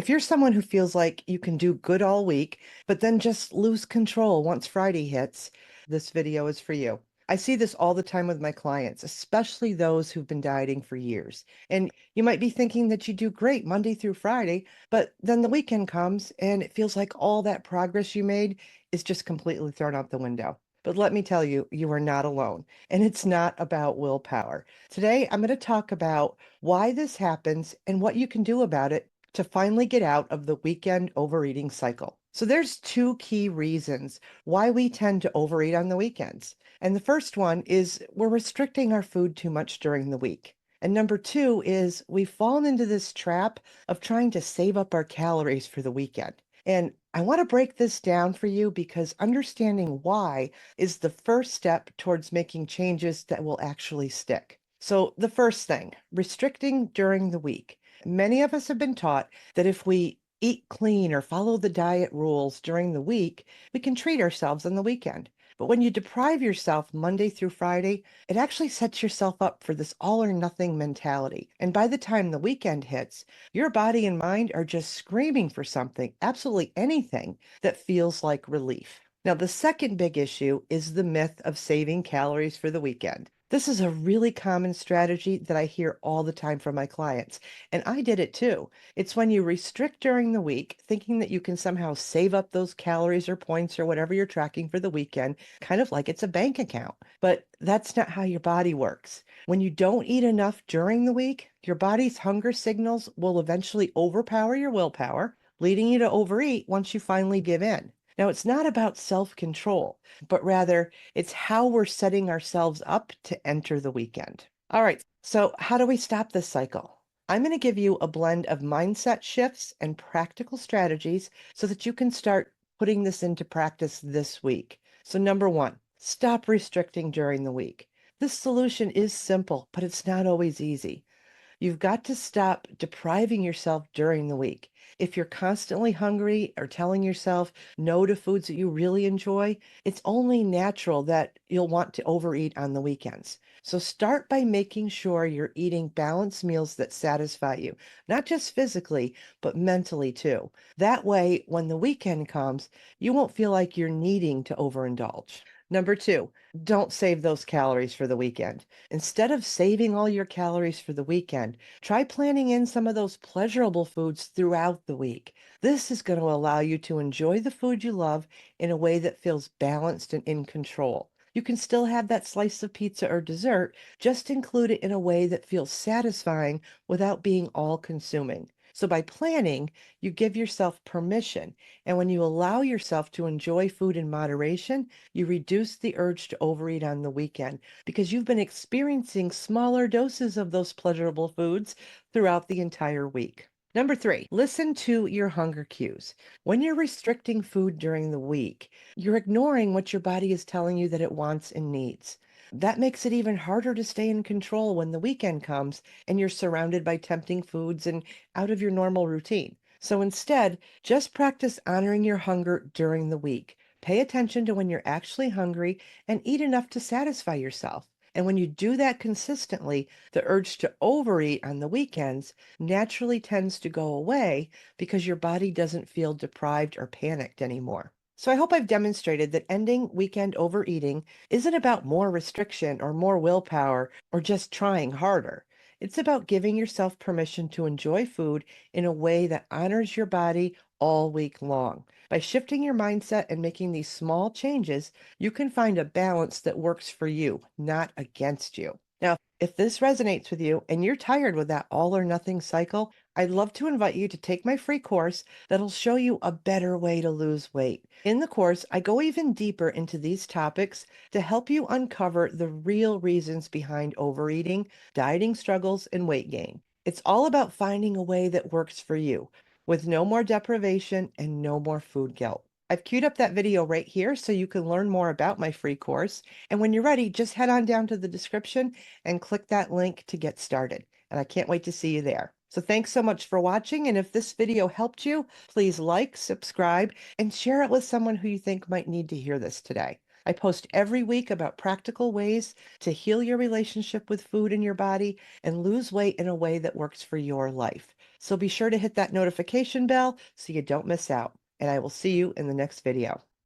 If you're someone who feels like you can do good all week, but then just lose control once Friday hits, this video is for you. I see this all the time with my clients, especially those who've been dieting for years. And you might be thinking that you do great Monday through Friday, but then the weekend comes and it feels like all that progress you made is just completely thrown out the window. But let me tell you, you are not alone. And it's not about willpower. Today, I'm going to talk about why this happens and what you can do about it to finally get out of the weekend overeating cycle. So there's two key reasons why we tend to overeat on the weekends. And the first one is we're restricting our food too much during the week. And number two is we've fallen into this trap of trying to save up our calories for the weekend. And I want to break this down for you because understanding why is the first step towards making changes that will actually stick. So the first thing, restricting during the week. Many of us have been taught that if we eat clean or follow the diet rules during the week, we can treat ourselves on the weekend. But when you deprive yourself Monday through Friday, it actually sets yourself up for this all or nothing mentality. And by the time the weekend hits, your body and mind are just screaming for something, absolutely anything that feels like relief. Now, the second big issue is the myth of saving calories for the weekend. This is a really common strategy that I hear all the time from my clients, and I did it too. It's when you restrict during the week, thinking that you can somehow save up those calories or points or whatever you're tracking for the weekend, kind of like it's a bank account. But that's not how your body works. When you don't eat enough during the week, your body's hunger signals will eventually overpower your willpower, leading you to overeat once you finally give in. Now, it's not about self-control, but rather it's how we're setting ourselves up to enter the weekend. All right, so how do we stop this cycle? I'm going to give you a blend of mindset shifts and practical strategies so that you can start putting this into practice this week. So, number one, stop restricting during the week. This solution is simple, but it's not always easy. You've got to stop depriving yourself during the week. If you're constantly hungry or telling yourself no to foods that you really enjoy, it's only natural that you'll want to overeat on the weekends. So start by making sure you're eating balanced meals that satisfy you, not just physically, but mentally too. That way, when the weekend comes, you won't feel like you're needing to overindulge. Number two, don't save those calories for the weekend. Instead of saving all your calories for the weekend, try planning in some of those pleasurable foods throughout the week. This is going to allow you to enjoy the food you love in a way that feels balanced and in control. You can still have that slice of pizza or dessert, just include it in a way that feels satisfying without being all consuming. So by planning, you give yourself permission. And when you allow yourself to enjoy food in moderation, you reduce the urge to overeat on the weekend because you've been experiencing smaller doses of those pleasurable foods throughout the entire week. Number three, listen to your hunger cues. When you're restricting food during the week, you're ignoring what your body is telling you that it wants and needs. That makes it even harder to stay in control when the weekend comes and you're surrounded by tempting foods and out of your normal routine. So instead, just practice honoring your hunger during the week. Pay attention to when you're actually hungry and eat enough to satisfy yourself. And when you do that consistently, the urge to overeat on the weekends naturally tends to go away because your body doesn't feel deprived or panicked anymore. So I hope I've demonstrated that ending weekend overeating isn't about more restriction or more willpower or just trying harder. It's about giving yourself permission to enjoy food in a way that honors your body all week long. By shifting your mindset and making these small changes, you can find a balance that works for you, not against you. Now, if this resonates with you and you're tired with that all or nothing cycle, I'd love to invite you to take my free course that'll show you a better way to lose weight. In the course, I go even deeper into these topics to help you uncover the real reasons behind overeating, dieting struggles, and weight gain. It's all about finding a way that works for you, with no more deprivation and no more food guilt. I've queued up that video right here so you can learn more about my free course. And when you're ready, just head on down to the description and click that link to get started. And I can't wait to see you there. So thanks so much for watching. And if this video helped you, please like, subscribe, and share it with someone who you think might need to hear this today. I post every week about practical ways to heal your relationship with food in your body and lose weight in a way that works for your life. So be sure to hit that notification bell so you don't miss out. And I will see you in the next video.